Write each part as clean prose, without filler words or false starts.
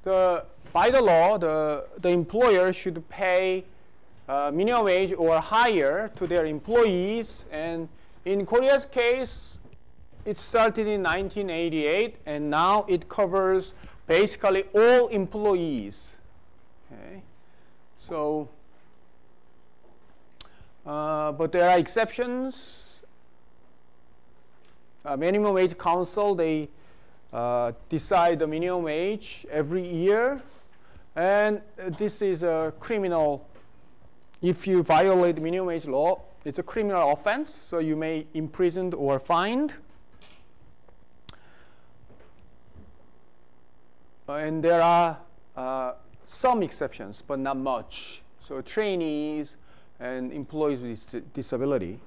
by the law, the employer should pay minimum wage or higher to their employees. And in Korea's case, it started in 1988, and now it covers basically all employees. Okay, so but there are exceptions. Minimum wage council, they decide the minimum wage every year, and this is a criminal. If you violate minimum wage law, it's a criminal offense, so you may be imprisoned or fined. And there are some exceptions, but not much. So trainees and employees with disability.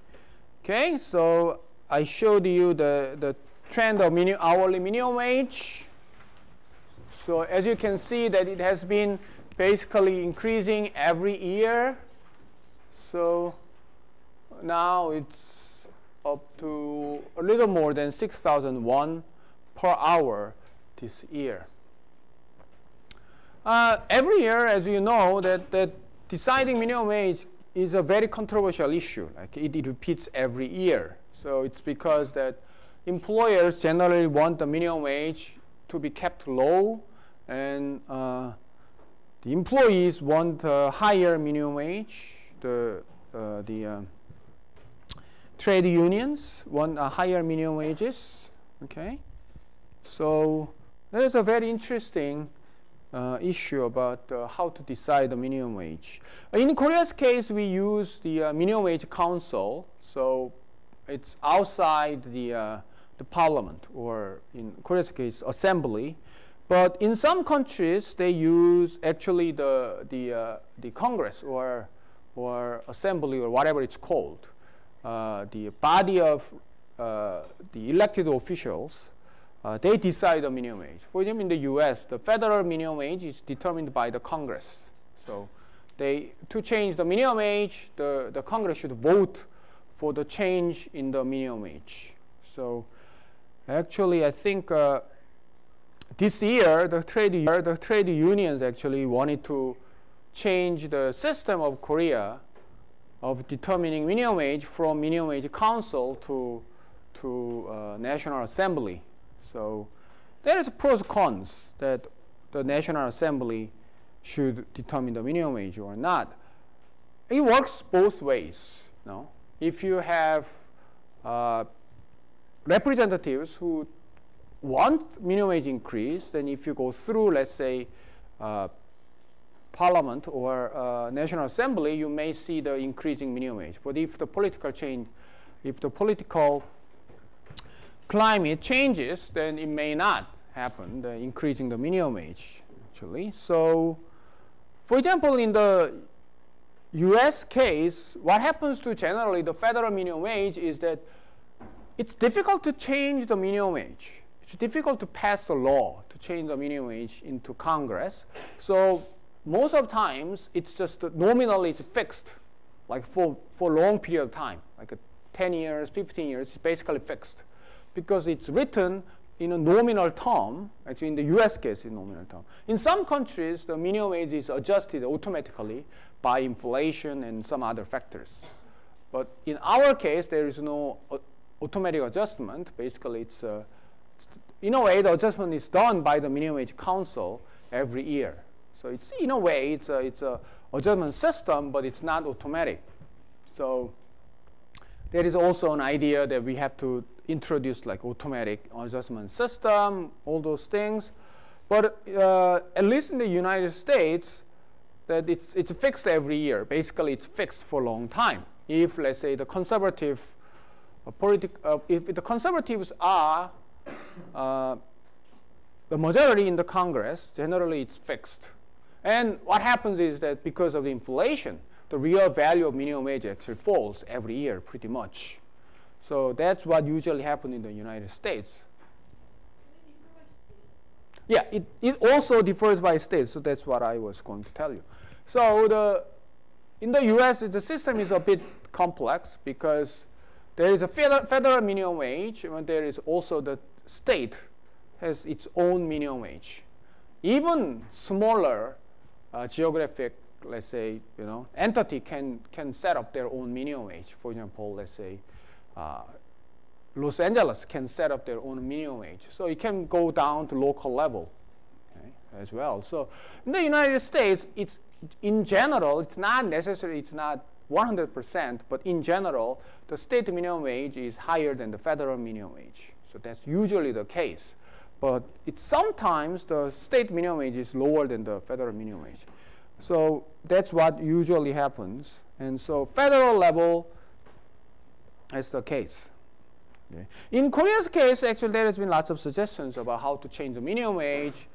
Okay, so I showed you the trend of hourly minimum wage. So as you can see that it has been basically increasing every year. So now it's up to a little more than 6,000 won per hour this year. Every year, as you know, that deciding minimum wage is a very controversial issue. Like it repeats every year. So it's because that employers generally want the minimum wage to be kept low, and the employees want a higher minimum wage. The trade unions want higher minimum wages. Okay, so that is a very interesting issue about how to decide the minimum wage. In Korea's case, we use the minimum wage council, so it's outside the parliament, or in Korea's case, assembly. But in some countries, they use actually the Congress or assembly or whatever it's called, the body of the elected officials. They decide the minimum wage. For example, in the U.S., the federal minimum wage is determined by the Congress. So to change the minimum wage, the Congress should vote for the change in the minimum wage. So actually, I think this year, the trade unions actually wanted to change the system of Korea of determining minimum wage from minimum wage council to National Assembly. So there is pros and cons that the National Assembly should determine the minimum wage or not. It works both ways. No? If you have representatives who want minimum wage increase, then if you go through, let's say, Parliament or National Assembly, you may see the increasing minimum wage. But if the political climate changes, then it may not happen, the increasing the minimum wage, actually. So, for example, in the US case, what happens to generally the federal minimum wage is that it's difficult to change the minimum wage. It's difficult to pass a law to change the minimum wage into Congress. So most of the times, it's just nominally it's fixed, like for a long period of time, like 10 years, 15 years, it's basically fixed. Because it's written in a nominal term, actually in the US case, in nominal term. In some countries, the minimum wage is adjusted automatically by inflation and some other factors. But in our case, there is no automatic adjustment. Basically, it's in a way, the adjustment is done by the minimum wage council every year. So it's in a way, it's a adjustment system, but it's not automatic. So there is also an idea that we have to introduce like automatic adjustment system, all those things. But at least in the United States, that it's fixed every year. Basically, it's fixed for a long time. If, let's say, the conservative if the conservatives are the majority in the Congress, generally it's fixed. And what happens is that because of the inflation, the real value of minimum wage actually falls every year pretty much. So that's what usually happens in the United States. Yeah, it also differs by state, so that's what I was going to tell you. So in the US, the system is a bit complex because there is a federal minimum wage, and there is also the state has its own minimum wage. even smaller geographic, let's say, entity can set up their own minimum wage. For example, let's say Los Angeles can set up their own minimum wage. So it can go down to local level, okay, as well. So in the United States, it's in general, it's not necessary, it's not 100%, but in general, the state minimum wage is higher than the federal minimum wage. So that's usually the case. But it's sometimes the state minimum wage is lower than the federal minimum wage. So that's what usually happens. And so federal level is the case. Okay. In Korea's case, actually, there has been lots of suggestions about how to change the minimum wage.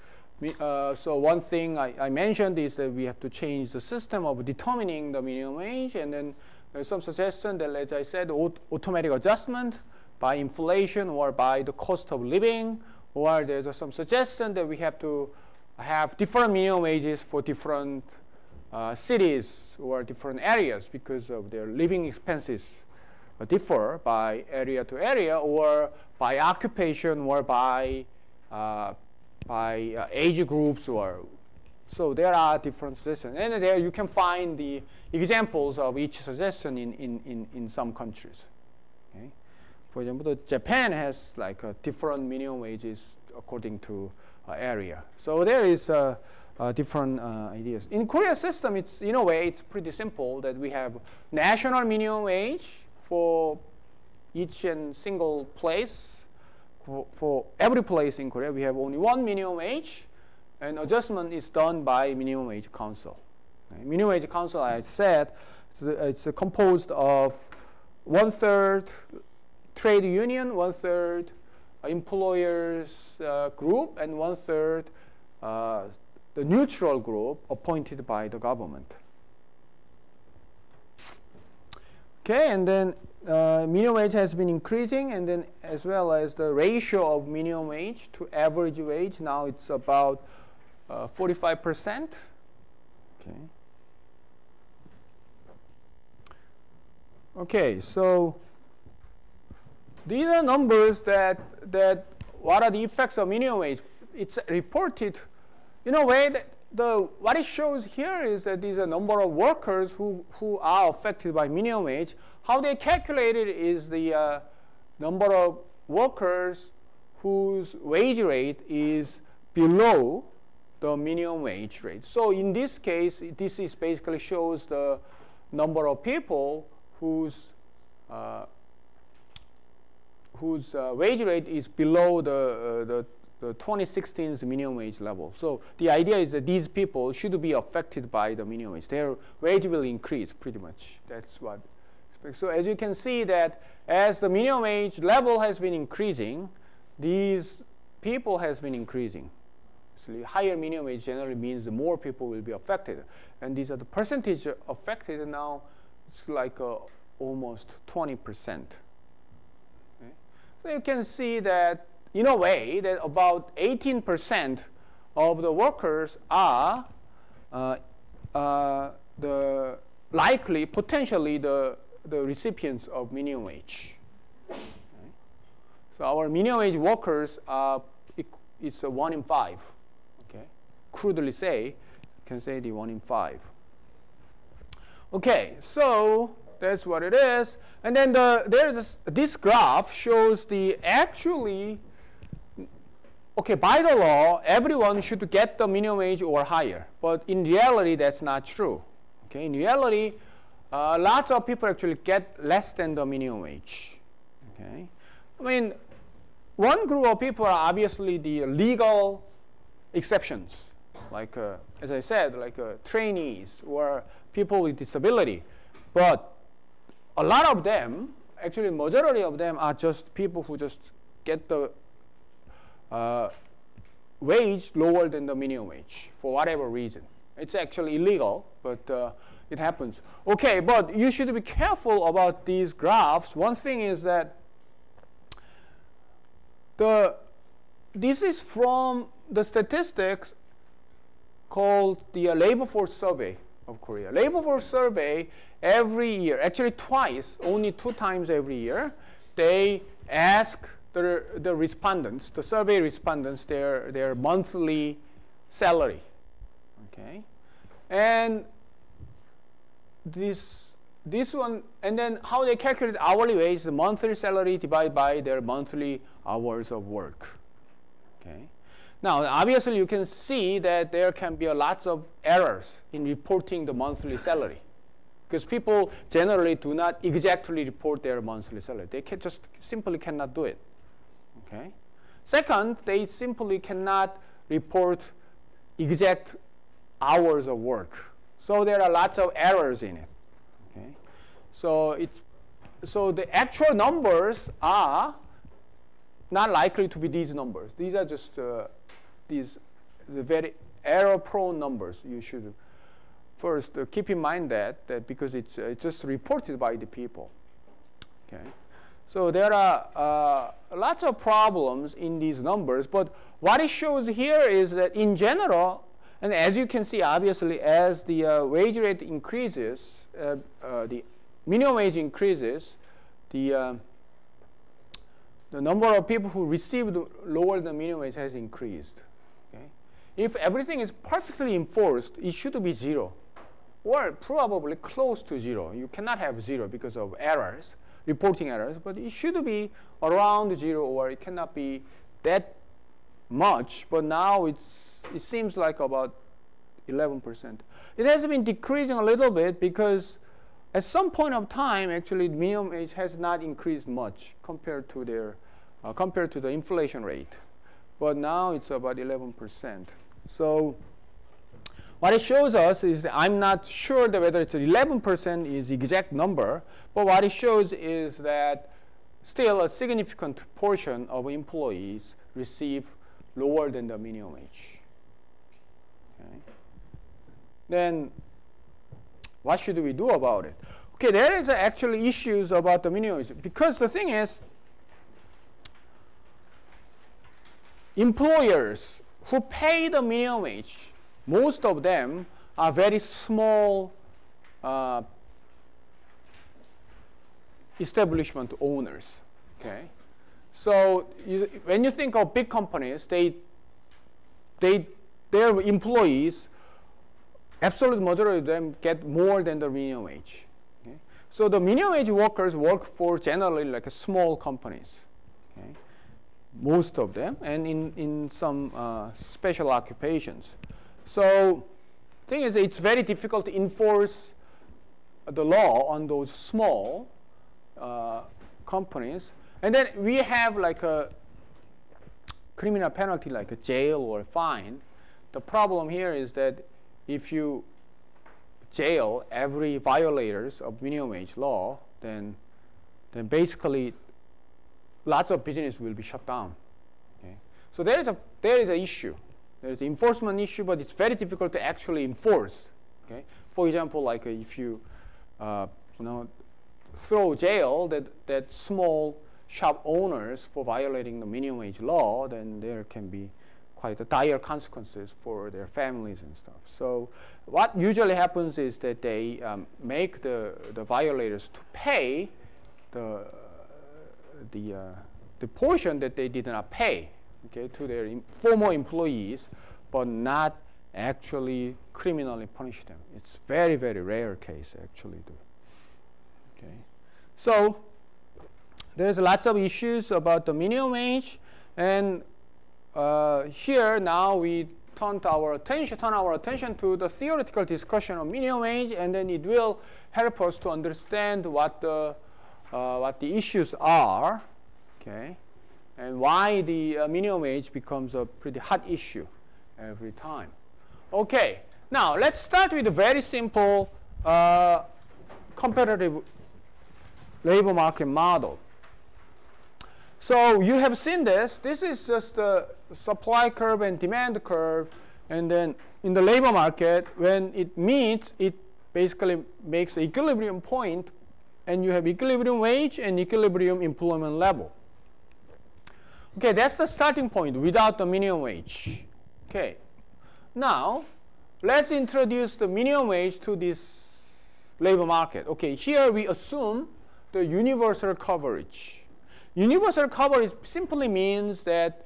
So one thing I mentioned is that we have to change the system of determining the minimum wage. And then there's some suggestion that, as I said, automatic adjustment by inflation or by the cost of living. Or there's some suggestion that we have to have different minimum wages for different cities or different areas because of their living expenses differ by area to area or by occupation or by age groups. Or so there are different suggestions. And there you can find the examples of each suggestion in some countries. Okay? For example, Japan has like different minimum wages according to area. So there is different ideas. In Korea's system, it's in a way it's pretty simple that we have national minimum wage for each and single place. For every place in Korea, we have only one minimum wage, and adjustment is done by minimum wage council. Okay. Minimum wage council, I said, it's composed of 1/3 trade union, 1/3 employers group, and 1/3 the neutral group appointed by the government. Okay, and then minimum wage has been increasing, and then as well as the ratio of minimum wage to average wage. Now it's about 45%. Okay. Okay, so these are numbers that what are the effects of minimum wage? It's reported in a way that what it shows here is that these are number of workers who are affected by minimum wage. How they calculate it is the number of workers whose wage rate is below the minimum wage rate. So in this case, this is basically shows the number of people whose wage rate is below the 2016's minimum wage level. So the idea is that these people should be affected by the minimum wage. Their wage will increase pretty much. That's what. So as you can see that as the minimum wage level has been increasing, these people has been increasing. So higher minimum wage generally means the more people will be affected. And these are the percentage affected, and now it's like almost 20%. Okay? So you can see that in a way that about 18% of the workers are potentially the recipients of minimum wage. Okay? So our minimum wage workers are, it's 1 in 5. Okay, crudely say, you can say the 1 in 5. Okay, so that's what it is. And then this graph shows the actually. Okay, by the law, everyone should get the minimum wage or higher. But in reality, that's not true. Okay, in reality, lots of people actually get less than the minimum wage. Okay, I mean, one group of people are obviously the legal exceptions, like as I said, like trainees or people with disability. But a lot of them, actually, majority of them are just people who just get the wage lower than the minimum wage for whatever reason. It's actually illegal, but it happens. Okay, but you should be careful about these graphs. One thing is that this is from the statistics called the Labor Force Survey of Korea. Labor Force Survey every year, actually twice, only 2 times every year, they ask the respondents, the survey respondents, their monthly salary. Okay, and this one, and then how they calculate hourly wage, the monthly salary divided by their monthly hours of work. Okay. Now, obviously, you can see that there can be lots of errors in reporting the monthly salary, because people generally do not exactly report their monthly salary. They just simply cannot do it. Okay. Second, they simply cannot report exact hours of work. So there are lots of errors in it. Okay. So the actual numbers are not likely to be these numbers. These are just the very error-prone numbers. You should first keep in mind that because it's just reported by the people. Okay. So there are lots of problems in these numbers, but what it shows here is that in general, and as you can see, obviously, as the wage rate increases, the minimum wage increases, the number of people who received lower than minimum wage has increased. Okay? If everything is perfectly enforced, it should be 0, or probably close to 0. You cannot have 0 because of errors, reporting errors, but it should be around 0, or it cannot be that much. But now it seems like about 11%. It has been decreasing a little bit because at some point of time, actually, minimum wage has not increased much compared to the inflation rate. But now it's about 11%. So what it shows us is, I'm not sure that whether it's 11% is the exact number, but what it shows is that still a significant portion of employees receive lower than the minimum wage. Okay. Then what should we do about it? Okay, there is actually issues about the minimum wage, because the thing is, employers who pay the minimum wage, most of them are very small establishment owners. Okay, so when you think of big companies, their employees, absolute majority of them get more than the minimum wage. Okay? So the minimum wage workers work for generally like small companies. Okay? Most of them, and in some special occupations. So the thing is, it's very difficult to enforce the law on those small companies. And then we have like a criminal penalty like a jail or fine. The problem here is that if you jail every violators of minimum wage law, then basically lots of business will be shut down. Okay? So there is an issue. There is an enforcement issue, but it's very difficult to actually enforce. Okay? For example, like if you throw jail that small shop owners for violating the minimum wage law, then there can be quite dire consequences for their families and stuff. So what usually happens is that they make the violators to pay the portion that they did not pay, okay, to their former employees, but not actually criminally punish them. It's very, very rare case actually. Okay, so there's lots of issues about the minimum wage, and here now we turn our attention to the theoretical discussion of minimum wage, and then it will help us to understand what the issues are, okay, and why the minimum wage becomes a pretty hot issue every time. Okay, now let's start with a very simple competitive labor market model. So you have seen this. This is just the supply curve and demand curve. And then in the labor market, when it meets, it basically makes an equilibrium point. And you have equilibrium wage and equilibrium employment level. Okay, that's the starting point without the minimum wage. Okay, now let's introduce the minimum wage to this labor market. Okay, here we assume the universal coverage. Universal coverage simply means that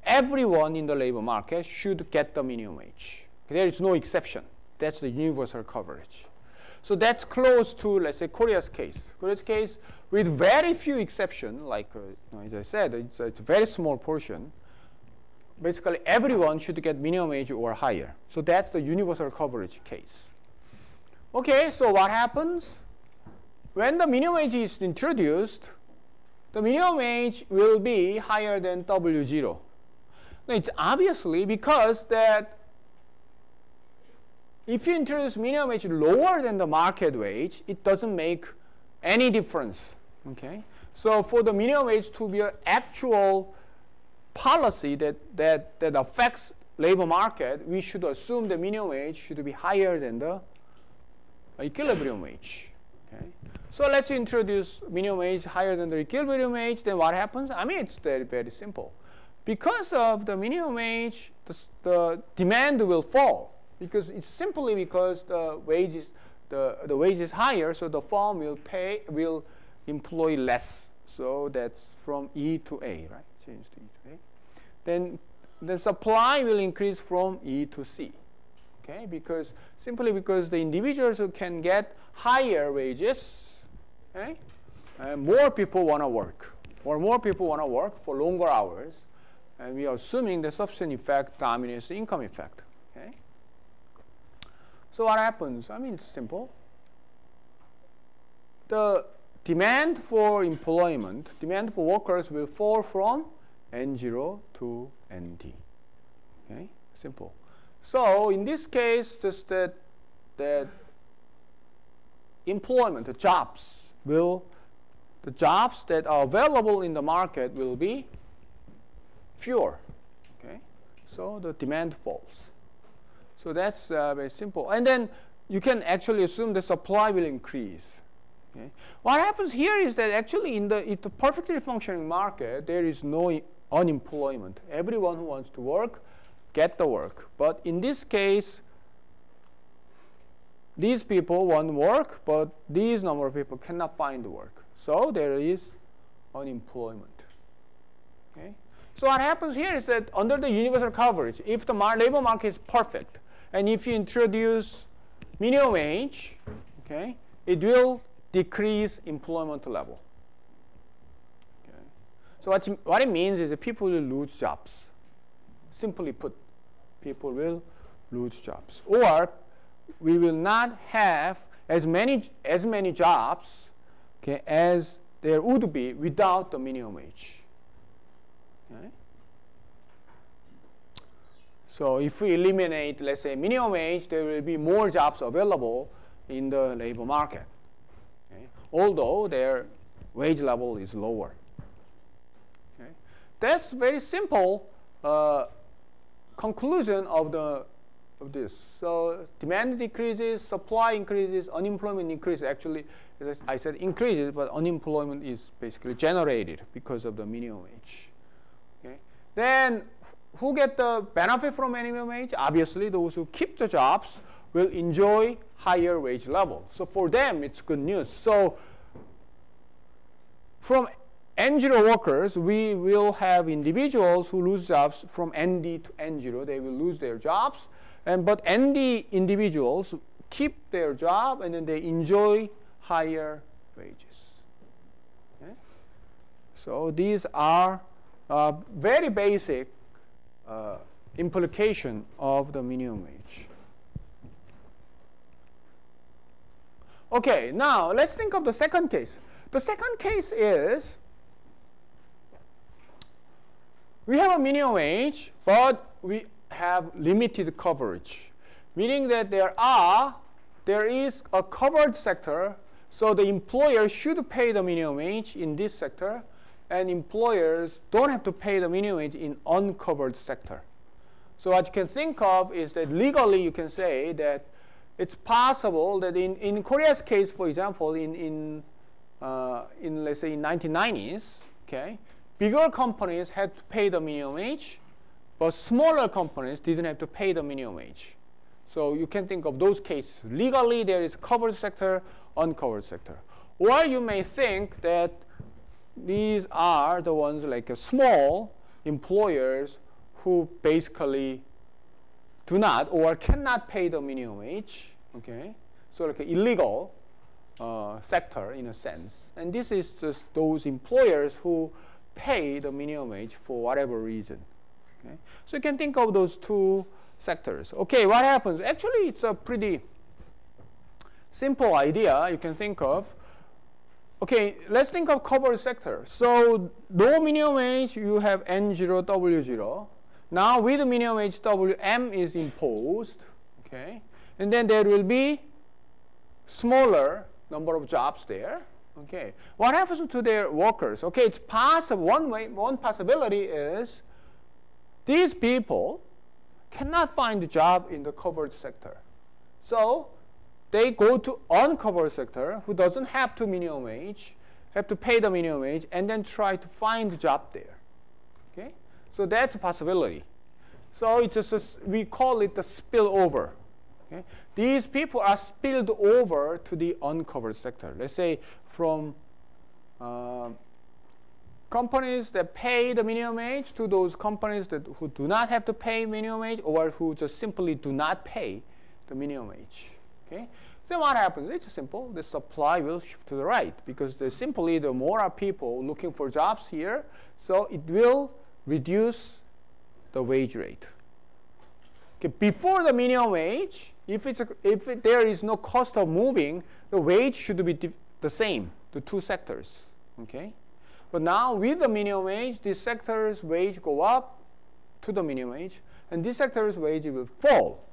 everyone in the labor market should get the minimum wage. There is no exception. That's the universal coverage. So that's close to, let's say, Korea's case. Korea's case, with very few exceptions, like as I said, it's a very small portion. Basically, everyone should get minimum wage or higher. So that's the universal coverage case. Okay, so what happens? When the minimum wage is introduced, the minimum wage will be higher than W0. Now, it's obviously because that if you introduce minimum wage lower than the market wage, it doesn't make any difference. Okay? So for the minimum wage to be an actual policy that affects labor market, we should assume the minimum wage should be higher than the equilibrium wage. Okay? So let's introduce minimum wage higher than the equilibrium wage. Then what happens? I mean, it's very, very simple. Because of the minimum wage, the demand will fall. Because it's simply because the wage is higher, so the firm will employ less. So that's from E to A, right? Change to E to A. Then the supply will increase from E to C. Okay? Simply because the individuals who can get higher wages, okay? More people want to work, or more people want to work for longer hours, and we are assuming the substitution effect dominates the income effect. Okay? So what happens? I mean, it's simple. The demand for employment, demand for workers will fall from N0 to ND. Okay? Simple. So in this case, just that employment, the jobs that are available in the market will be fewer. Okay? So the demand falls. So that's very simple. And then you can actually assume the supply will increase. Okay? What happens here is that actually in the perfectly functioning market, there is no unemployment. Everyone who wants to work, get the work. But in this case, these people want work, but these number of people cannot find work. So there is unemployment. Okay? So what happens here is that under the universal coverage, if the labor market is perfect, and if you introduce minimum wage, okay, it will decrease employment level. Okay. So what it means is that people will lose jobs. Simply put, people will lose jobs. Or we will not have as many jobs, okay, as there would be without the minimum wage. Okay. So if we eliminate, let's say, minimum wage, there will be more jobs available in the labor market, okay, although their wage level is lower. Okay. That's very simple conclusion of this. So demand decreases, supply increases, unemployment increases. Actually, as I said, increases, but unemployment is basically generated because of the minimum wage. Okay. Then who get the benefit from minimum wage? Obviously, those who keep the jobs will enjoy higher wage level. So for them, it's good news. So from N0 workers, we will have individuals who lose jobs from ND to N0. They will lose their jobs. But ND individuals keep their job, and then they enjoy higher wages. Okay? So these are very basic implication of the minimum wage. Okay, now let's think of the second case. The second case is we have a minimum wage, but we have limited coverage, meaning that there is a covered sector, so the employer should pay the minimum wage in this sector, and employers don't have to pay the minimum wage in uncovered sector. So what you can think of is that legally you can say that it's possible that in Korea's case, for example, in let's say in 1990s, okay, bigger companies had to pay the minimum wage, but smaller companies didn't have to pay the minimum wage. So you can think of those cases. Legally, there is covered sector, uncovered sector. Or you may think that these are the ones like small employers who basically do not or cannot pay the minimum wage. Okay, so like an illegal sector in a sense, and this is just those employers who pay the minimum wage for whatever reason. Okay, so you can think of those two sectors. Okay, what happens? Actually, it's a pretty simple idea you can think of. Okay, let's think of covered sector. So no minimum wage, you have N0, W0. Now with the minimum wage, WM is imposed. Okay, and then there will be smaller number of jobs there. Okay, what happens to their workers? Okay, it's possible. One possibility is these people cannot find a job in the covered sector, so they go to uncovered sector, who doesn't have to minimum wage, have to pay the minimum wage, and then try to find a job there. Okay, so that's a possibility. So it's just we call it the spillover. Okay, these people are spilled over to the uncovered sector. Let's say from companies that pay the minimum wage to those companies who do not have to pay minimum wage, or who just simply do not pay the minimum wage. Okay, then what happens? It's simple. The supply will shift to the right, because the more are people looking for jobs here, so it will reduce the wage rate. Okay, before the minimum wage, if there is no cost of moving, the wage should be the same, the two sectors. Okay, but now with the minimum wage, this sector's wage go up to the minimum wage, and this sector's wage will fall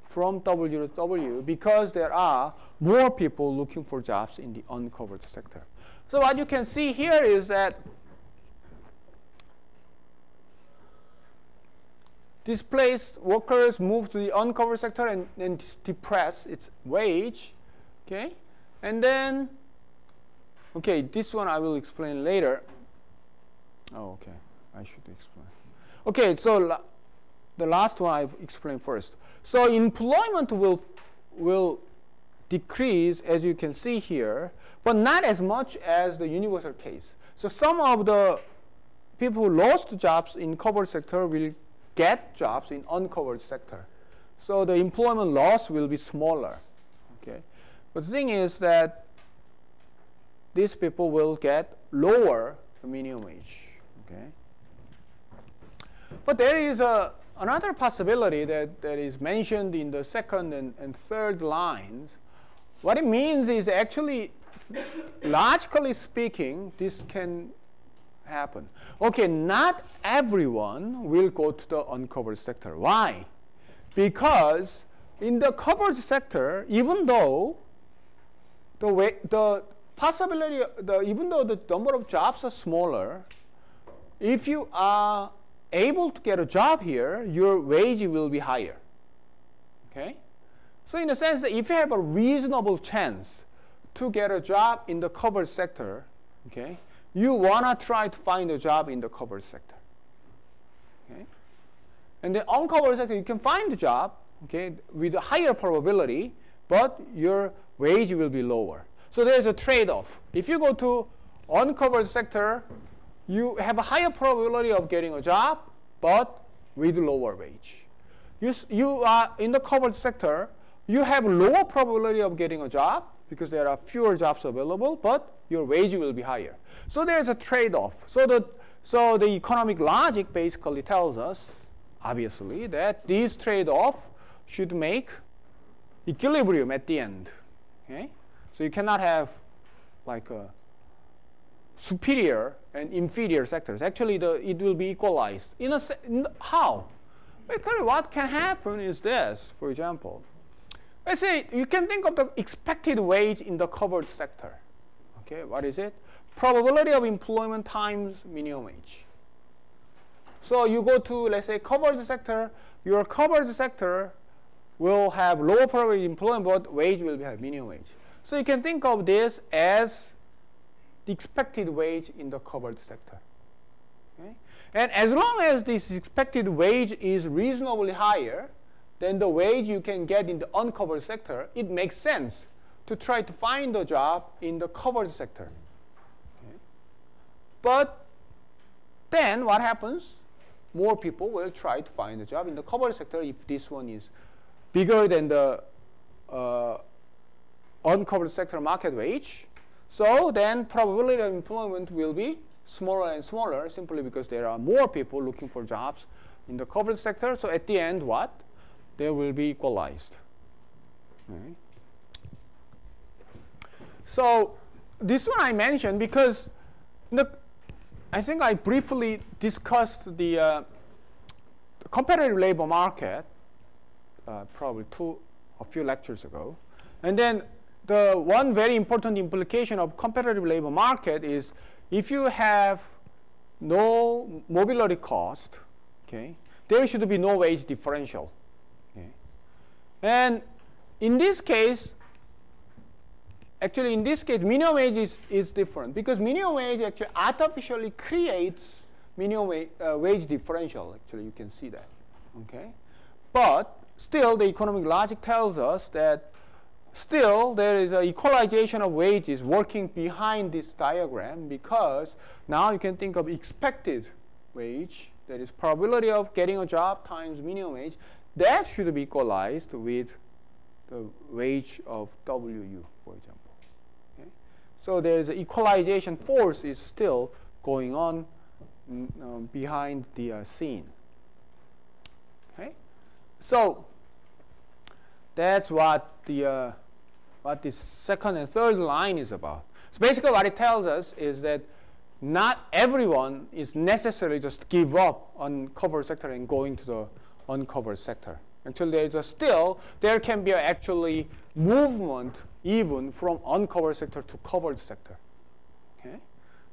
from W to W, because there are more people looking for jobs in the uncovered sector. So what you can see here is that displaced workers move to the uncovered sector and depress its wage. Okay, and then, okay, this one I will explain later. Oh, okay, I should explain. Okay, so the last one I explain first. So employment will decrease, as you can see here, but not as much as the universal case. So some of the people who lost jobs in covered sector will get jobs in uncovered sector. So the employment loss will be smaller. Okay, but the thing is that these people will get lower minimum wage. Okay, but there is another possibility that is mentioned in the second and third lines. What it means is actually, logically speaking, this can happen. Okay, not everyone will go to the uncovered sector. Why? Because in the covered sector, even though the number of jobs are smaller, if you are able to get a job here, your wage will be higher. Okay, so in a sense that if you have a reasonable chance to get a job in the covered sector, okay, you wanna try to find a job in the covered sector. Okay, and the uncovered sector, you can find a job, okay, with a higher probability, but your wage will be lower. So there's a trade-off. If you go to uncovered sector, you have a higher probability of getting a job, but with lower wage. You are in the covered sector, you have lower probability of getting a job because there are fewer jobs available, but your wage will be higher. So there's a trade-off. So the economic logic basically tells us, obviously, that these trade-off should make equilibrium at the end. Okay? So you cannot have like a superior and inferior sectors. Actually, it will be equalized. How? Basically, what can happen is this. For example, let's say you can think of the expected wage in the covered sector. Okay, what is it? Probability of employment times minimum wage. So you go to, let's say, covered sector. Your covered sector will have lower probability of employment, but wage will be minimum wage. So you can think of this as the expected wage in the covered sector. Okay? And as long as this expected wage is reasonably higher than the wage you can get in the uncovered sector, it makes sense to try to find a job in the covered sector. Okay? But then what happens? more people will try to find a job in the covered sector if this one is bigger than the uncovered sector market wage. So then probability of employment will be smaller and smaller simply because there are more people looking for jobs in the covered sector. So at the end, what? They will be equalized. Right. So this one I mentioned because I think I briefly discussed the competitive labor market probably a few lectures ago. And then the one very important implication of competitive labor market is if you have no mobility cost, okay, there should be no wage differential. Okay. And in this case, actually in this case, minimum wage is different because minimum wage actually artificially creates minimum wage differential. Actually, you can see that. Okay, but still, the economic logic tells us that still there is an equalization of wages working behind this diagram because now you can think of expected wage, that is probability of getting a job times minimum wage, that should be equalized with the wage of WU, for example. Okay? So there is an equalization force is still going on behind the scene. Okay? So that's what the what this second and third line is about. So basically what it tells us is that not everyone is necessarily just give up on covered sector and going to the uncovered sector. Actually, there can be actually movement even from uncovered sector to covered sector. Okay,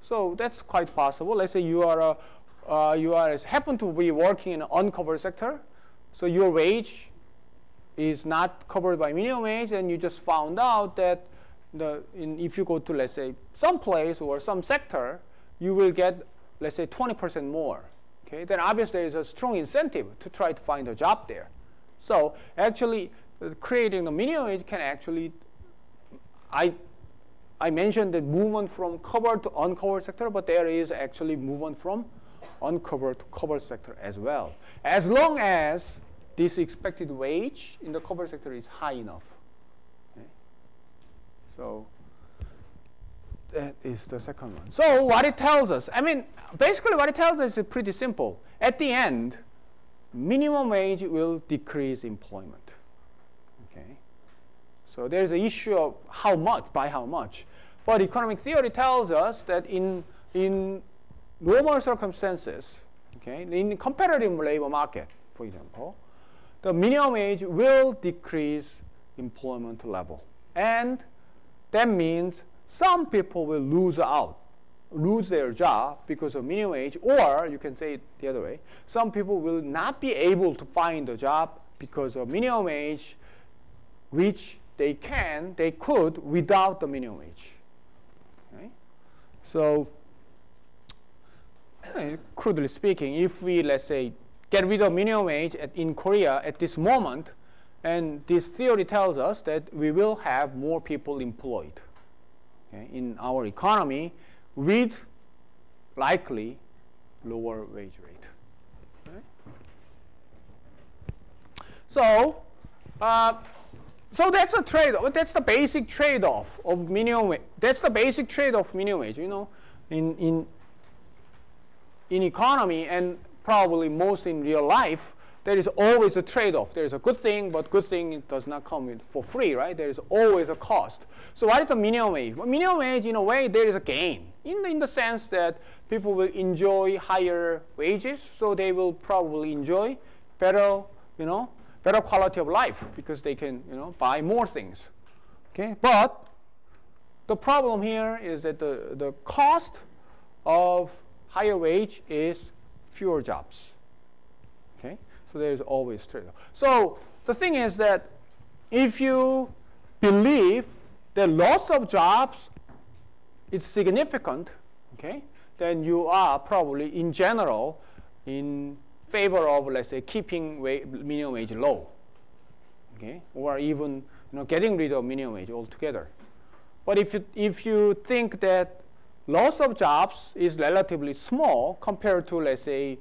so that's quite possible. Let's say you happen to be working in an uncovered sector, so your wage is not covered by minimum wage, and you just found out that if you go to, let's say, some place or some sector, you will get, let's say, 20% more. Okay, then obviously there is a strong incentive to try to find a job there. So actually, creating the minimum wage can actually, I mentioned the movement from covered to uncovered sector, but there is actually movement from uncovered to covered sector as well, as long as this expected wage in the covered sector is high enough. Okay. So that is the second one. So what it tells us, I mean, basically what it tells us is pretty simple. At the end, minimum wage will decrease employment. Okay. So there's an issue of how much, by how much. But economic theory tells us that in normal circumstances, okay, in competitive labor market, for example, the minimum wage will decrease employment level. And that means some people will lose their job because of minimum wage, or you can say it the other way, some people will not be able to find a job because of minimum wage, which they could without the minimum wage. Okay? So, crudely speaking, if we, let's say, get rid of minimum wage in Korea at this moment, and this theory tells us that we will have more people employed, okay, in our economy with likely lower wage rate. Okay? So that's a trade-off. That's the basic trade-off of minimum wage. That's the basic trade-off of minimum wage. You know, in economy and probably most in real life, there is always a trade-off. There is a good thing, but good thing does not come for free, right? There is always a cost. So what is the minimum wage? Well, minimum wage, in a way, there is a gain in the sense that people will enjoy higher wages, so they will probably enjoy better, better quality of life because they can, buy more things. Okay, but the problem here is that the cost of higher wage is fewer jobs. Okay, so there is always trade-off. So the thing is that if you believe the loss of jobs is significant, okay, then you are probably in general in favor of, let's say, keeping minimum wage low, okay, or even getting rid of minimum wage altogether. But if you think that loss of jobs is relatively small compared to, let's say,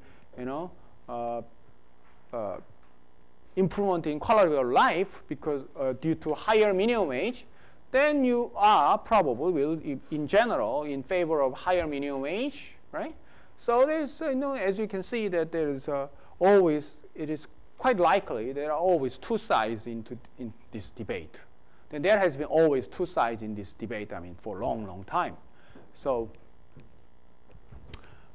improvement in quality of life because due to higher minimum wage, then you are probably will, in general, in favor of higher minimum wage, right? So there's, as you can see, that there is always, it is quite likely there are always two sides in this debate. Then there has been always two sides in this debate, I mean, for a long, long time. So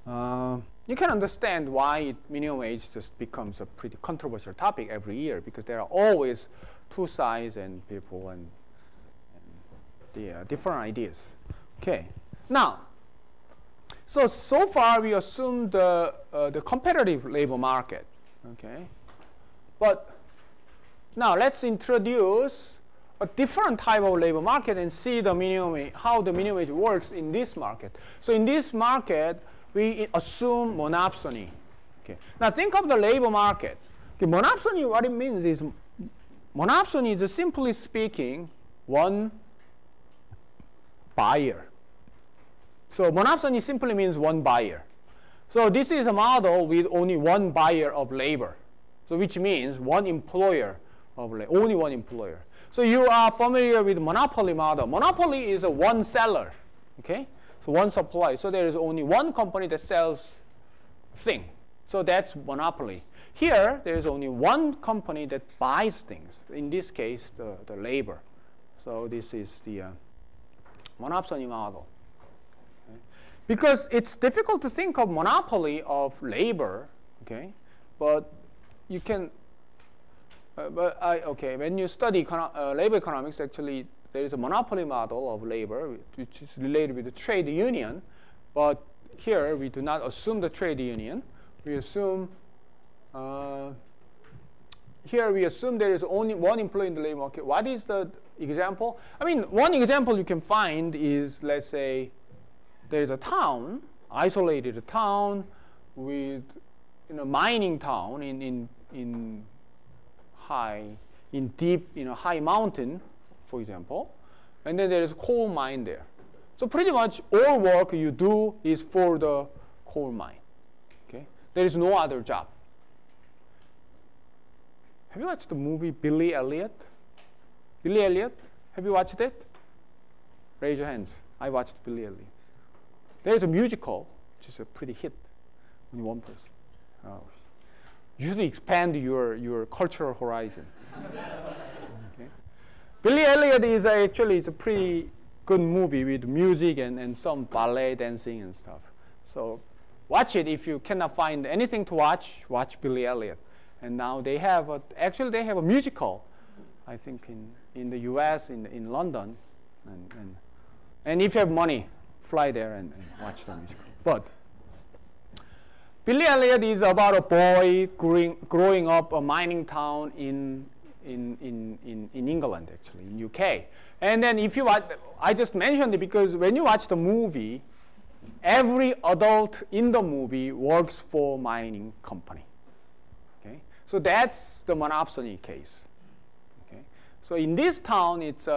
you can understand why minimum wage just becomes a pretty controversial topic every year, because there are always two sides and people and the different ideas. Okay, now, so far we assumed the competitive labor market. Okay, but now let's introduce a different type of labor market and see the minimum wage, how the minimum wage works in this market. So in this market, we assume monopsony. Okay, now think of the labor market. Okay, monopsony, what it means is, monopsony is simply speaking one buyer. So monopsony simply means one buyer. So this is a model with only one buyer of labor. So which means one employer of labor, only one employer. So you are familiar with monopoly model. Monopoly is a one seller, okay? So one supply. So there is only one company that sells thing. So that's monopoly. Here, there is only one company that buys things. In this case, the labor. So this is the monopsony model. Okay? Because it's difficult to think of monopoly of labor, okay? But you can, when you study labor economics, actually there is a monopoly model of labor which is related with the trade union. But here we do not assume the trade union. We assume, here we assume there is only one employee in the labor market. What is the example? I mean, one example you can find is, let's say, there is a town, isolated town with, mining town in deep, high mountain, for example, and then there is a coal mine there. So pretty much all work you do is for the coal mine. Okay, there is no other job. Have you watched the movie Billy Elliot? Billy Elliot, have you watched it? Raise your hands. I watched Billy Elliot. There is a musical, which is a pretty hit. Only one person. Usually expand your cultural horizon. Okay. Billy Elliot is actually, it's a pretty good movie with music and some ballet dancing and stuff. So watch it. If you cannot find anything to watch, watch Billy Elliot. And now they have they have a musical, I think in the US, in London, and if you have money, fly there and watch the musical. But Billy Elliot is about a boy growing up a mining town in England, actually, in UK. And then if you watch, I just mentioned it because when you watch the movie, every adult in the movie works for mining company. Okay, so that's the monopsony case. Okay, so in this town, it's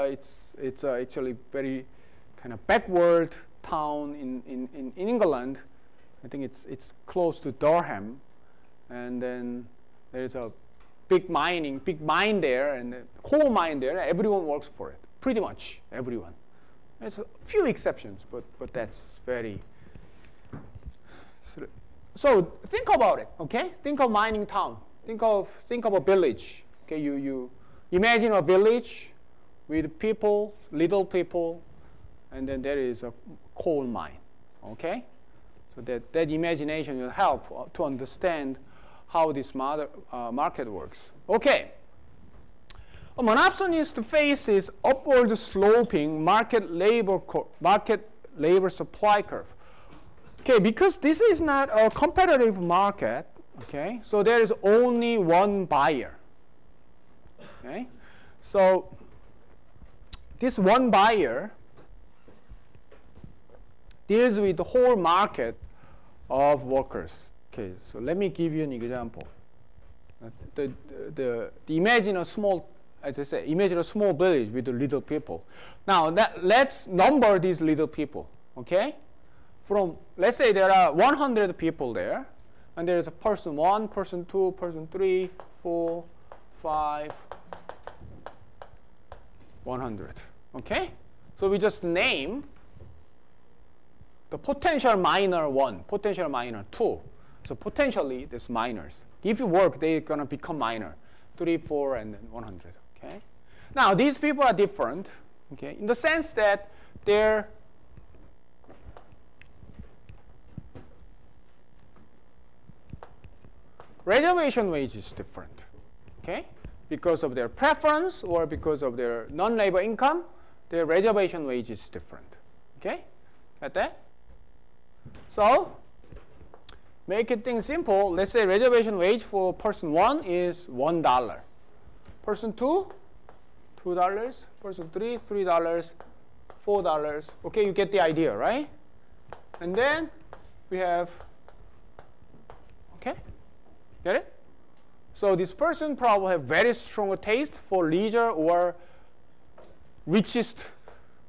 actually very kind of backward town in England. I think it's close to Durham, and then there's a big mine there, and a coal mine there. Everyone works for it, pretty much everyone. There's a few exceptions, but that's very. So think about it, okay? Think of mining town. Think of a village. Okay, you imagine a village with people, little people, and then there is a coal mine. Okay. So that imagination will help to understand how this market works. Okay. A monopsonist faces upward sloping market labor supply curve. Okay, because this is not a competitive market, okay, so there is only one buyer. Okay, so this one buyer deals with the whole market of workers. Okay, so let me give you an example. Imagine a small, as I said, imagine a small village with the little people. Now let's number these little people. Okay, let's say there are 100 people there. And there is a person 1, person 2, person 3, 4, 5, 100. Okay? So we just name the potential minor 1, potential minor 2. So potentially, this minors. If you work, they're going to become minor. 3, 4, and then 100. Okay? Now, these people are different, okay, in the sense that their reservation wage is different, okay? Because of their preference or because of their non-labor income, their reservation wage is different, okay? Got that? So, make it things simple. Let's say reservation wage for person 1 is $1. Person 2, $2. Person 3, $3, $4. Okay, you get the idea, right? And then we have, okay? Get it? So this person probably have very strong taste for leisure or richest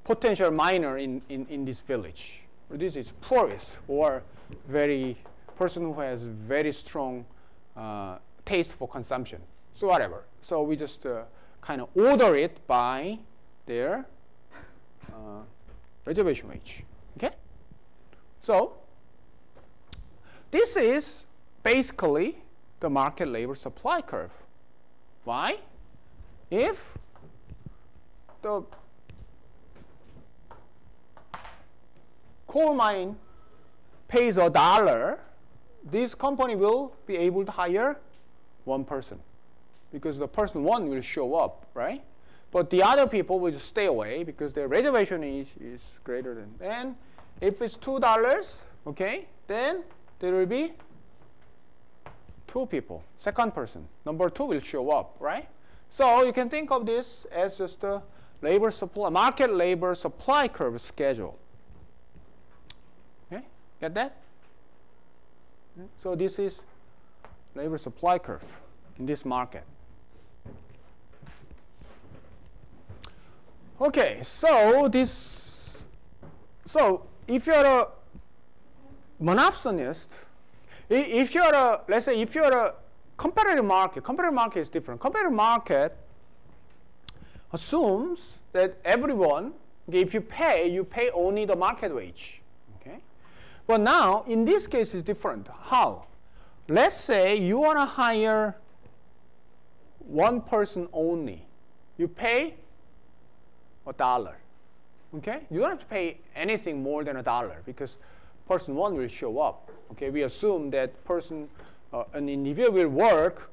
potential minor in this village. Or this is poorest or very person who has very strong taste for consumption. So whatever. So we just kind of order it by their reservation wage. Okay? So this is basically the market labor supply curve. Why? If the coal mine pays $1, this company will be able to hire 1 person because the person 1 will show up, right? But the other people will just stay away because their reservation is greater than. And if it's $2, okay, then there will be 2 people, second person. Number 2 will show up, right? So you can think of this as just a labor supply, market labor supply curve schedule. Okay, get that? So this is labor supply curve in this market. Okay, so if you're a monopsonist, if you're a, let's say if you're a competitive market is different. Competitive market assumes that everyone, okay, if you pay only the market wage. Okay? But now, in this case, it's different. How? Let's say you want to hire 1 person only. You pay $1. Okay? You don't have to pay anything more than $1 because person 1 will show up. Okay? We assume that person, an individual will work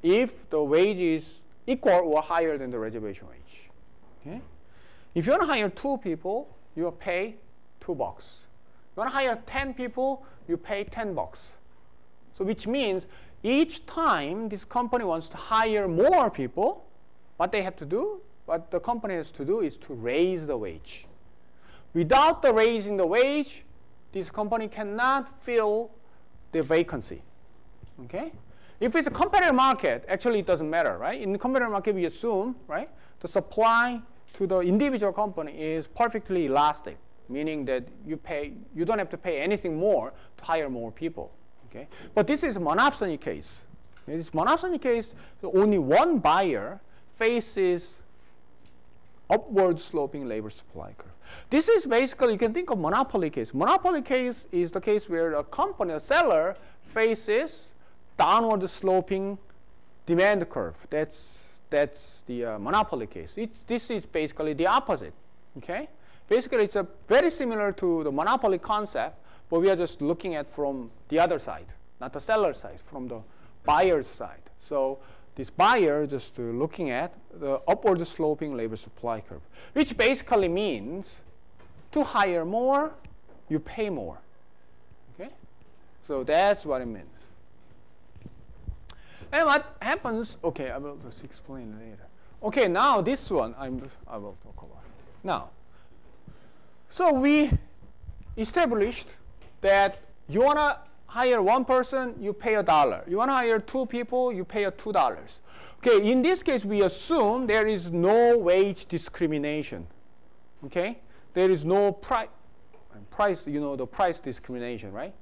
if the wage is equal or higher than the reservation wage. Okay? If you want to hire 2 people, you pay $2. You want to hire 10 people, you pay $10. So which means each time this company wants to hire more people, what they have to do, what the company has to do is to raise the wage. Without the raising the wage, this company cannot fill the vacancy. Okay? If it's a competitive market, actually it doesn't matter, right? In the competitive market, we assume, right, the supply to the individual company is perfectly elastic, meaning that you don't have to pay anything more to hire more people. Okay? But this is a monopsony case. In this monopsony case, only one buyer faces upward sloping labor supply curve. This is basically, you can think of monopoly case. Monopoly case is the case where a company, a seller, faces downward sloping demand curve. That's the monopoly case. This is basically the opposite. Okay? Basically, it's very similar to the monopoly concept, but we are just looking at from the other side, not the seller side, from the buyer's side. So this buyer just looking at the upward sloping labor supply curve, which basically means to hire more, you pay more. Okay? So that's what it means. And what happens, okay, I will just explain later. Okay, now this one I will talk about. Now, so we established that you want to hire 1 person, you pay $1. You want to hire 2 people, you pay $2. Okay, in this case, we assume there is no wage discrimination. Okay, there is no price, you know, the price discrimination, right?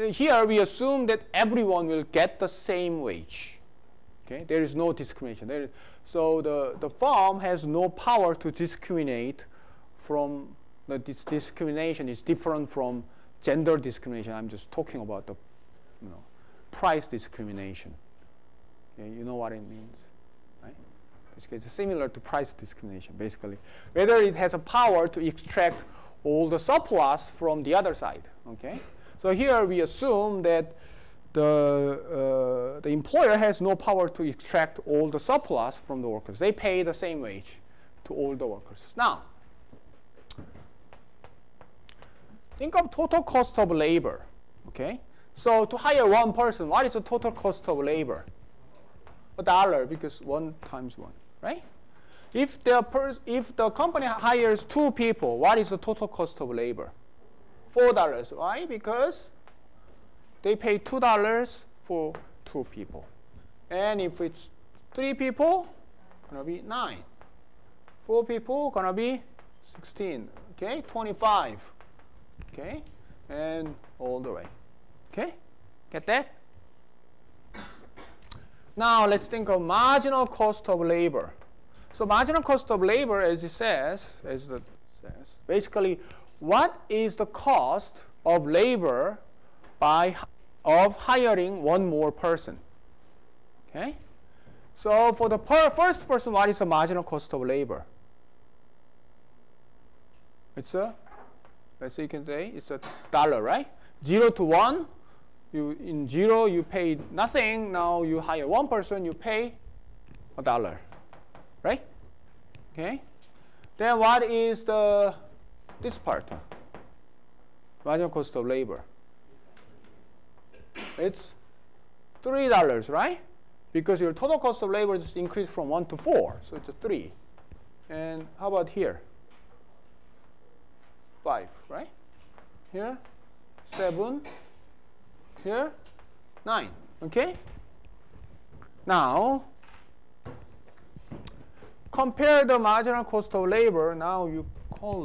here we assume that everyone will get the same wage. Okay, there is no discrimination. So the firm has no power to discriminate from this discrimination is different from gender discrimination. I'm just talking about the price discrimination. Okay, you know what it means, right? It's similar to price discrimination, basically. Whether it has a power to extract all the surplus from the other side. Okay, so here we assume that the employer has no power to extract all the surplus from the workers. They pay the same wage to all the workers. Now, think of total cost of labor. Okay, so to hire one person, what is the total cost of labor? $1, because 1 times 1, right? If the company hires 2 people, what is the total cost of labor? $4. Why? Because they pay $2 for 2 people. And if it's 3 people, gonna be 9. 4 people, gonna be 16. Okay, 25. Okay, and all the way. Okay, get that? Now let's think of marginal cost of labor. So marginal cost of labor, as it says, basically, what is the cost of labor of hiring one more person? Okay. So for the first person, what is the marginal cost of labor? It's let's say you can say it's $1, right? 0 to 1. In 0 you pay nothing. Now you hire one person, you pay $1, right? Okay. Then what is this part? Marginal cost of labor. It's $3, right? Because your total cost of labor just increased from 1 to 4, so it's a 3. And how about here? 5, right? Here, 7. Here, 9. Okay? Now, compare the marginal cost of labor. Now you call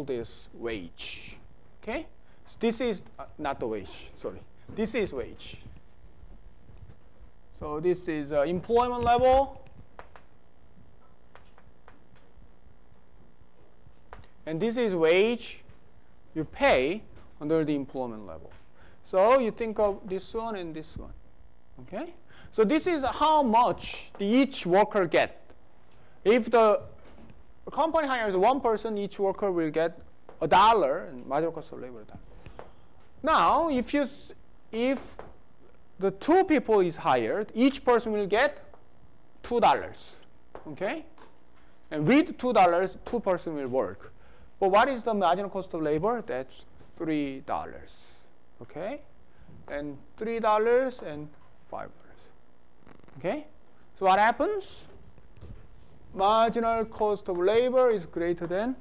this wage. Okay? So this is not the wage. Sorry. This is wage. So this is employment level. And this is wage you pay under the employment level. So you think of this one and this one. Okay? So this is how much each worker get. If the company hires one person, each worker will get $1 and marginal cost of labor. Now, if the 2 people is hired, each person will get $2. Okay? And with $2, 2 person will work. But what is the marginal cost of labor? That's $3. Okay? And $3 and $5. Okay? So what happens? Marginal cost of labor is greater than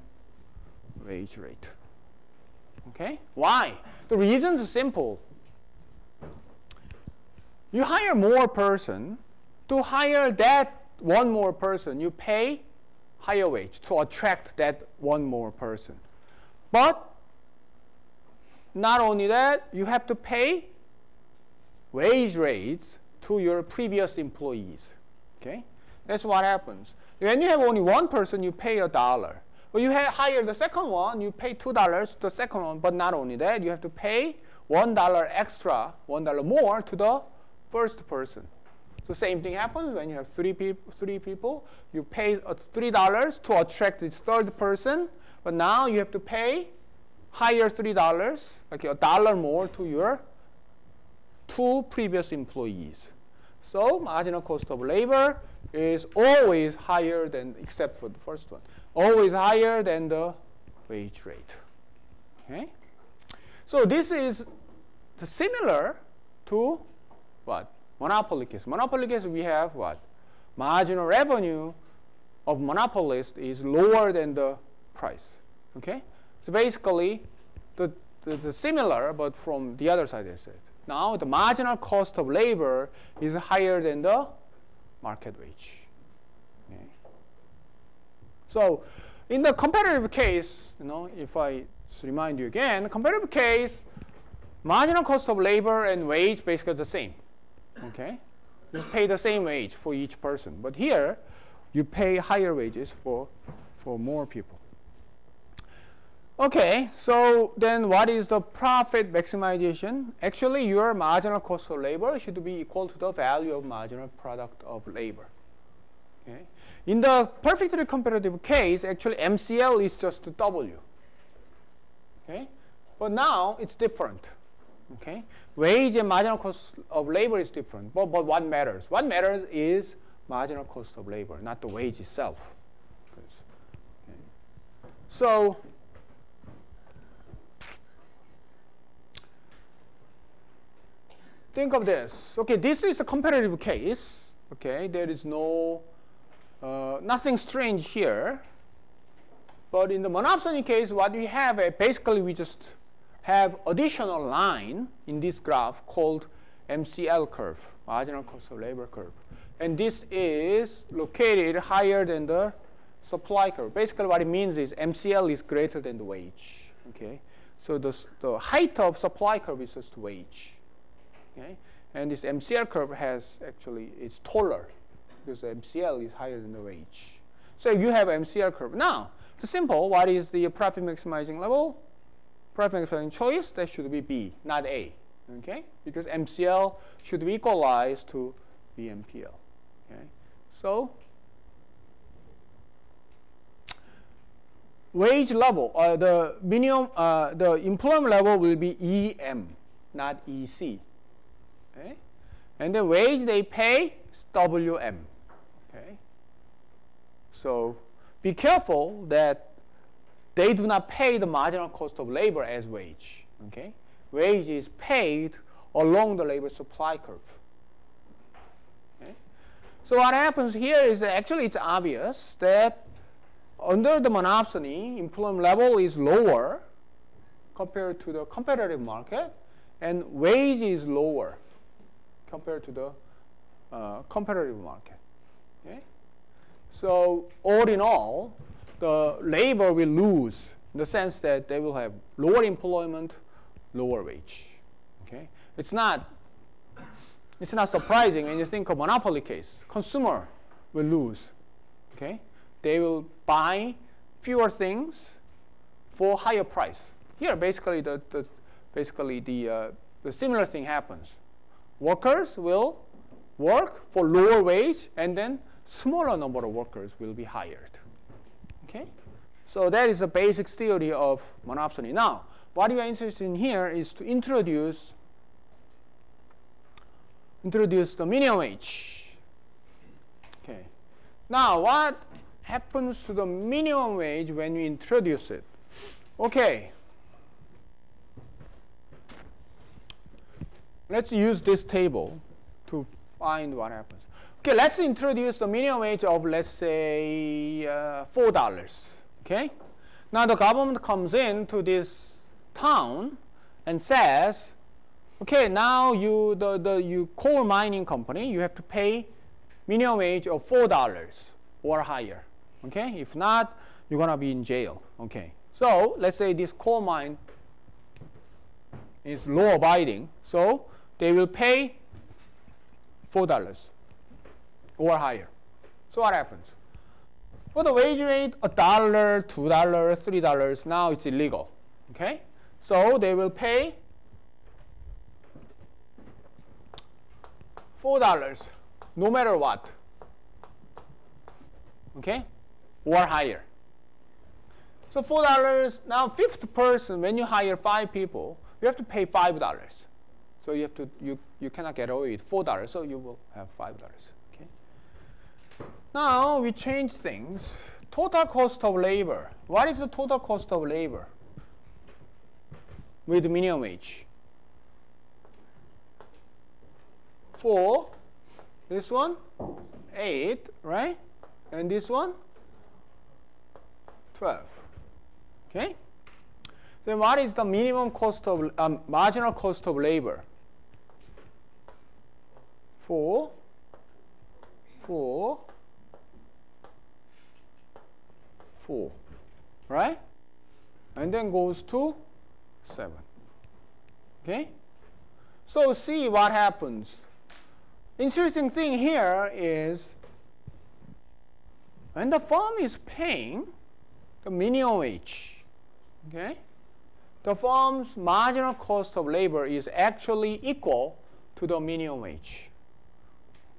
wage rate. Okay? Why? The reason is simple. You hire more person. To hire that one more person, you pay higher wage to attract that one more person. But not only that, you have to pay wage rates to your previous employees. Okay? That's what happens. When you have only one person, you pay $1. When you hire the second one, you pay $2 to the second one. But not only that, you have to pay $1 extra, $1 more to the first person. So same thing happens when you have three people. You pay $3 to attract this third person. But now you have to pay higher $3, like $1 more to your 2 previous employees. So marginal cost of labor is always higher than, except for the first one, always higher than the wage rate. Okay? So this is similar to what? Monopoly case. Monopoly case, we have what? Marginal revenue of monopolist is lower than the price. Okay? So basically, the similar, but from the other side, I said. Now, the marginal cost of labor is higher than the market wage. Okay? So, in the competitive case, if I Just remind you again, comparative case, marginal cost of labor and wage basically the same. Okay? You pay the same wage for each person. But here, you pay higher wages for more people. Okay, so then what is the profit maximization? Actually, your marginal cost of labor should be equal to the value of marginal product of labor. Okay? In the perfectly comparative case, actually MCL is just W. Okay? But now it's different. Okay? Wage and marginal cost of labor is different. But what matters? What matters is marginal cost of labor, not the wage itself. Okay. So think of this. Okay, this is a comparative case. Okay, there is no nothing strange here. But in the monopsony case, what we have, basically we just have additional line in this graph called MCL curve, marginal cost of labor curve. And this is located higher than the supply curve. Basically what it means is MCL is greater than the wage. Okay? So the height of supply curve is just wage. Okay? And this MCL curve has actually, it's taller because the MCL is higher than the wage. So you have MCL curve. Now, it's simple. What is the profit maximizing level? Profit maximizing choice, that should be B, not A. Okay? Because MCL should be equalized to BMPL. Okay? So, wage level, the minimum, the employment level will be EM, not EC. Okay? And the wage they pay is WM. Okay? So be careful that they do not pay the marginal cost of labor as wage. Okay? Wage is paid along the labor supply curve. Okay? So what happens here is that actually it's obvious that under the monopsony, employment level is lower compared to the competitive market, and wage is lower compared to the competitive market. Okay? So all in all, the labor will lose in the sense that they will have lower employment, lower wage. Okay? It's not surprising when you think of monopoly case. Consumer will lose. Okay? They will buy fewer things for higher price. Here, basically, the similar thing happens. Workers will work for lower wage, and then smaller number of workers will be hired. Okay? So that is the basic theory of monopsony. Now, what we are interested in here is to introduce the minimum wage. Okay. Now, what happens to the minimum wage when we introduce it? Okay. Let's use this table to find what happens. Okay, let's introduce the minimum wage of, let's say, $4. Okay? Now the government comes into this town and says, okay, now you coal mining company, you have to pay minimum wage of $4 or higher. Okay? If not, you're gonna be in jail. Okay. So let's say this coal mine is law abiding, so they will pay $4 or higher. So what happens? For the wage rate, $1, $2, $3, now it's illegal. Okay? So they will pay $4 no matter what. Okay? Or higher. So $4, now fifth person, when you hire 5 people, you have to pay $5. So you cannot get away with $4, so you will have $5. Okay? Now we change things. Total cost of labor. What is the total cost of labor with minimum wage? For this one, 8, right? And this one, 12. Okay? Then what is the minimum cost of marginal cost of labor? 4, right? and then goes to 7. Okay? So see what happens. Interesting thing here is when the firm is paying the minimum wage, okay, the firm's marginal cost of labor is actually equal to the minimum wage.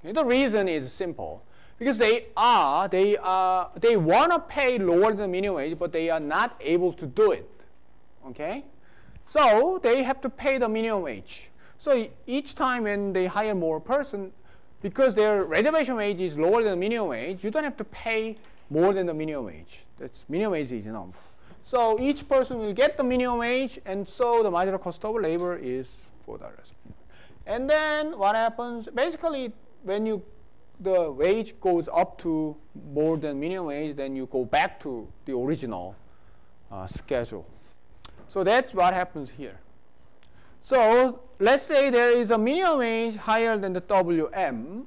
Okay, the reason is simple. Because they want to pay lower than the minimum wage, but they are not able to do it. Okay? So they have to pay the minimum wage. So each time when they hire more person, because their reservation wage is lower than the minimum wage, you don't have to pay more than the minimum wage. That's minimum wage is enough. So each person will get the minimum wage, and so the marginal cost of labor is $4. And then what happens? Basically, when the wage goes up to more than minimum wage, then you go back to the original schedule. So that's what happens here. So let's say there is a minimum wage higher than the WM,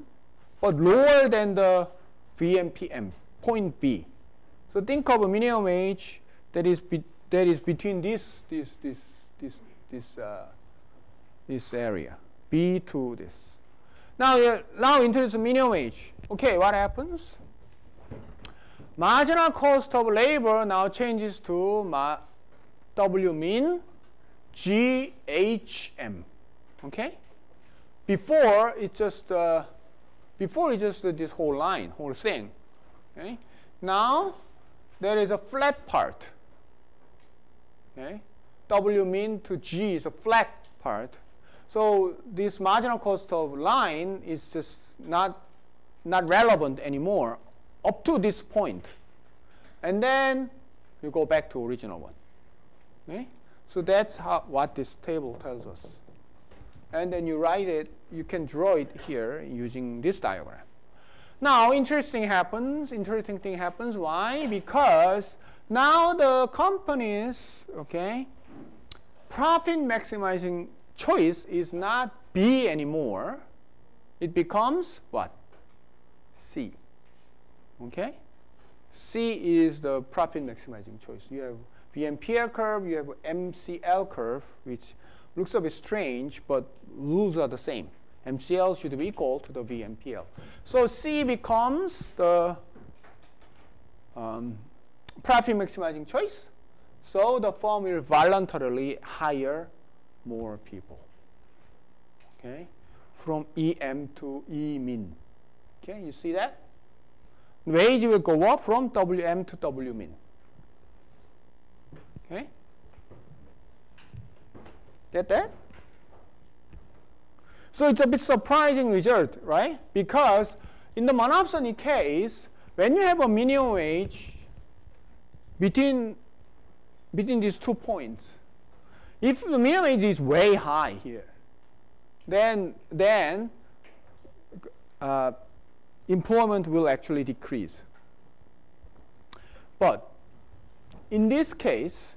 but lower than the VMPM, point B. So think of a minimum wage that is between this area, B to this. Now introduce minimum wage. Okay, what happens? Marginal cost of labor now changes to W min GHM. Okay? Before it's just this whole line, whole thing. Okay? Now there is a flat part. Okay? W min to G is a flat part. So this marginal cost of line is just not relevant anymore up to this point. And then you go back to original one. Okay? So that's what this table tells us. And then you write it, you can draw it here using this diagram. Now interesting thing happens. Why? Because now the company's profit maximizing choice is not B anymore. It becomes what? C. Okay? C is the profit maximizing choice. You have VMPL curve, you have MCL curve, which looks a bit strange, but rules are the same. MCL should be equal to the VMPL. So C becomes the profit maximizing choice. So the firm will voluntarily hire more people. Okay, from EM to E min. Okay, you see that? Wage will go up from WM to W min. Okay, get that? So it's a bit surprising result, right? Because in the monopsony case, when you have a minimum wage between these 2 points, if the minimum wage is way high here, then employment will actually decrease. But in this case,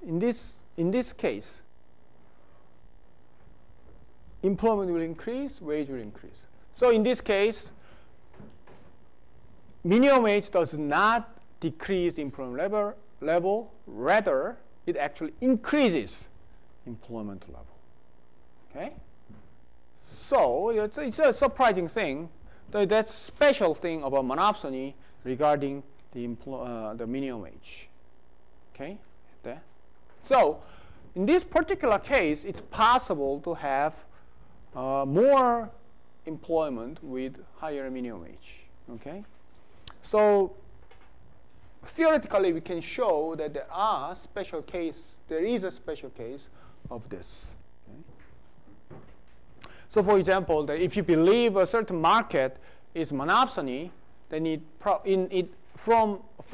employment will increase, wage will increase. So in this case, minimum wage does not decrease employment level, rather it actually increases employment level. Okay? So it's a surprising thing. That's special thing about monopsony regarding the minimum wage. Okay? There. So in this particular case, it's possible to have more employment with higher minimum wage. Okay? So theoretically, we can show that there is a special case of this. Okay? So for example, that if you believe a certain market is monopsony, then for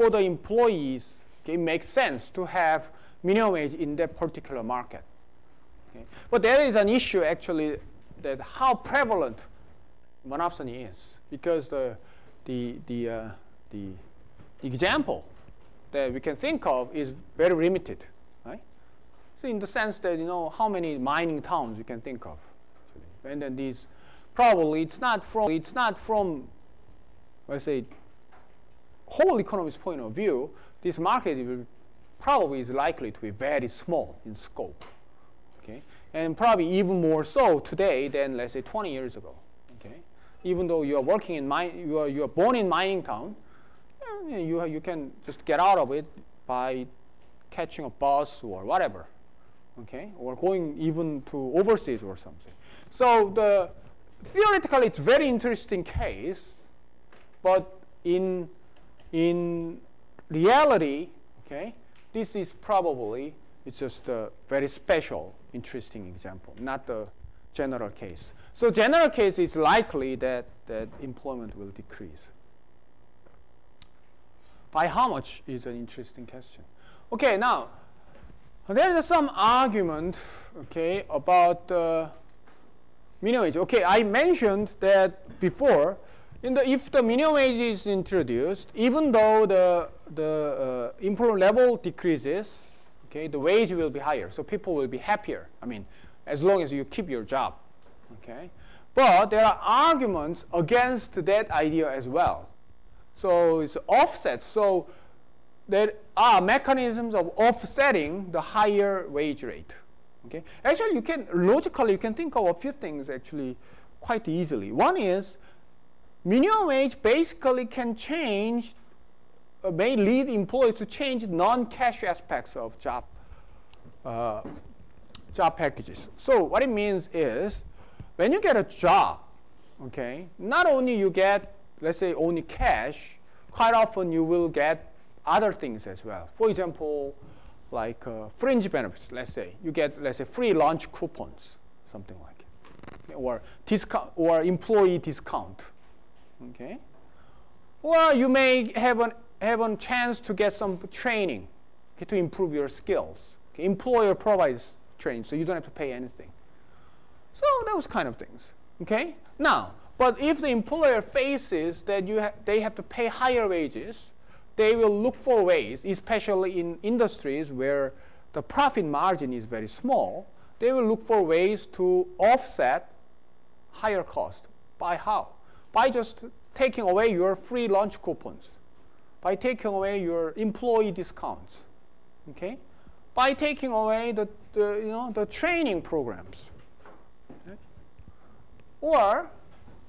the employees, it makes sense to have minimum wage in that particular market. Okay? But there is an issue actually that how prevalent monopsony is, because the example that we can think of is very limited, right? So in the sense that how many mining towns you can think of, and then these probably it's not from let's say whole economist's point of view. This market will probably is likely to be very small in scope. Okay? And probably even more so today than, let's say, 20 years ago. Okay? Even though you are working in you are born in mining town, you can just get out of it by catching a bus or whatever, okay, or going even to overseas or something. So theoretically, it's a very interesting case, but in reality, okay, this is probably it's just a very special, interesting example, not the general case. So general case is likely that employment will decrease. By how much is an interesting question. Okay, now there is some argument, okay, about minimum wage. Okay, I mentioned that before. If the minimum wage is introduced, even though the employment level decreases, okay, the wage will be higher, so people will be happier. I mean, as long as you keep your job, okay. But there are arguments against that idea as well. So it's offset. So there are mechanisms of offsetting the higher wage rate. Okay. Actually, logically you can think of a few things actually quite easily. One is minimum wage basically can change, may lead employers to change non-cash aspects of job packages. So what it means is when you get a job, okay, not only you get, let's say, only cash, quite often you will get other things as well. For example, like fringe benefits, let's say. You get, let's say, free lunch coupons, something like it. Okay? Or discount, or employee discount. Okay? Or you may have a chance to get some training, okay, to improve your skills. Okay? Employer provides training, so you don't have to pay anything. So those kind of things. Okay? Now, but if the employer faces that they have to pay higher wages, they will look for ways, especially in industries where the profit margin is very small, they will look for ways to offset higher cost. By how? By just taking away your free lunch coupons, by taking away your employee discounts, okay? By taking away the training programs. Okay? Or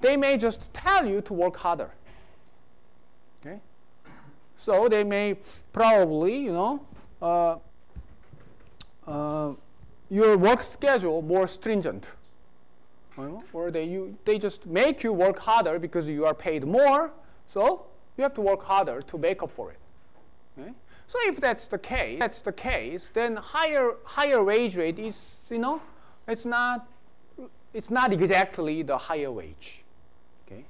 they may just tell you to work harder. Okay? So they may probably, your work schedule more stringent. Or they just make you work harder because you are paid more, so you have to work harder to make up for it. Okay? So if that's the case, then higher wage rate is, it's not exactly the higher wage. Okay?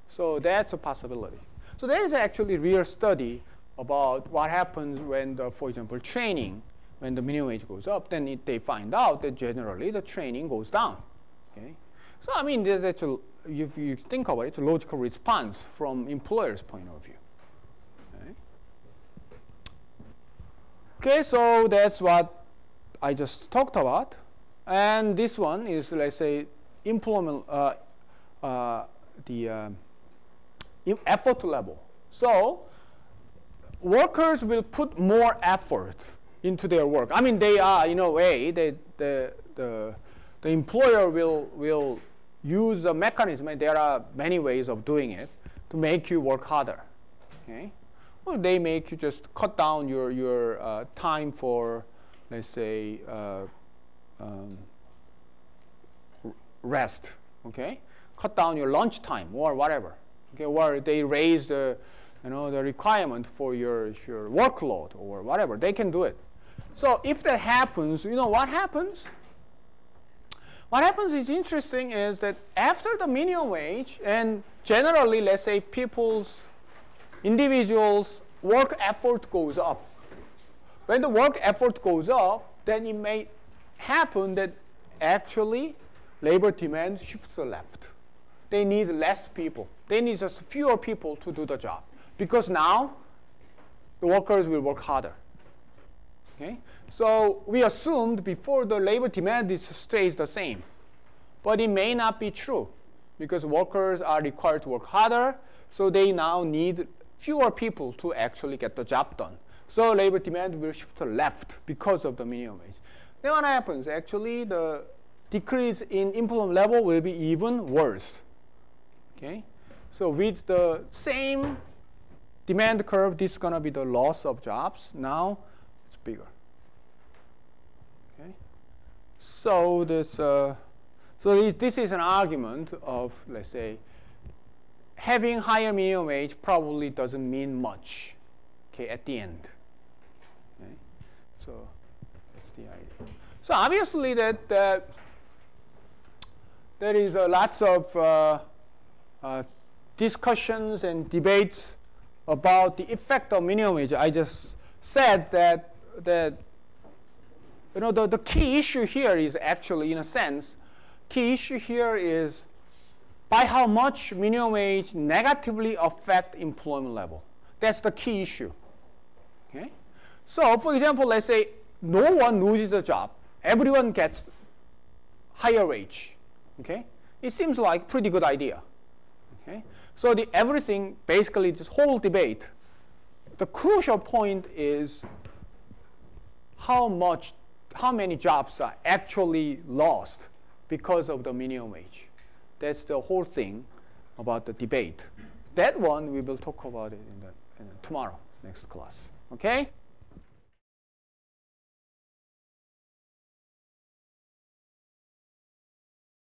So that's a possibility. So there is actually real study about what happens when for example, training, when the minimum wage goes up, then they find out that generally the training goes down. Okay? So I mean, if you think about it, it's a logical response from employer's point of view. Okay, so that's what I just talked about. And this one is, let's say, employment, effort level. So workers will put more effort into their work. I mean, they are, in a way, the employer will use a mechanism, and there are many ways of doing it, to make you work harder. Okay? Or they make you just cut down your time for, let's say, rest. Okay? Cut down your lunch time or whatever. Okay? Or they raise the requirement for your workload or whatever. They can do it. So if that happens, what happens? What happens is interesting is that after the minimum wage, and generally, let's say, individuals' work effort goes up. When the work effort goes up, then it may happen that actually labor demand shifts to the left. They need less people. They need just fewer people to do the job, because now the workers will work harder. Okay? So we assumed before the labor demand stays the same, but it may not be true, because workers are required to work harder, so they now need fewer people to actually get the job done. So labor demand will shift left because of the minimum wage. Then what happens? Actually, the decrease in employment level will be even worse. Okay? So with the same demand curve, this is going to be the loss of jobs. Now it's bigger. Okay? So this is an argument of, let's say, having higher minimum wage probably doesn't mean much, okay, at the end. Okay? So that's the idea. So obviously that there is lots of discussions and debates about the effect of minimum wage. I just said that you know, the key issue here is actually, in a sense, key issue here is by how much minimum wage negatively affect employment level. That's the key issue. Okay? So for example, let's say no one loses a job. Everyone gets higher wage. Okay? It seems like a pretty good idea. Okay? So everything, basically this whole debate, the crucial point is how many jobs are actually lost because of the minimum wage. That's the whole thing about the debate. That one we will talk about it in tomorrow, next class. Okay?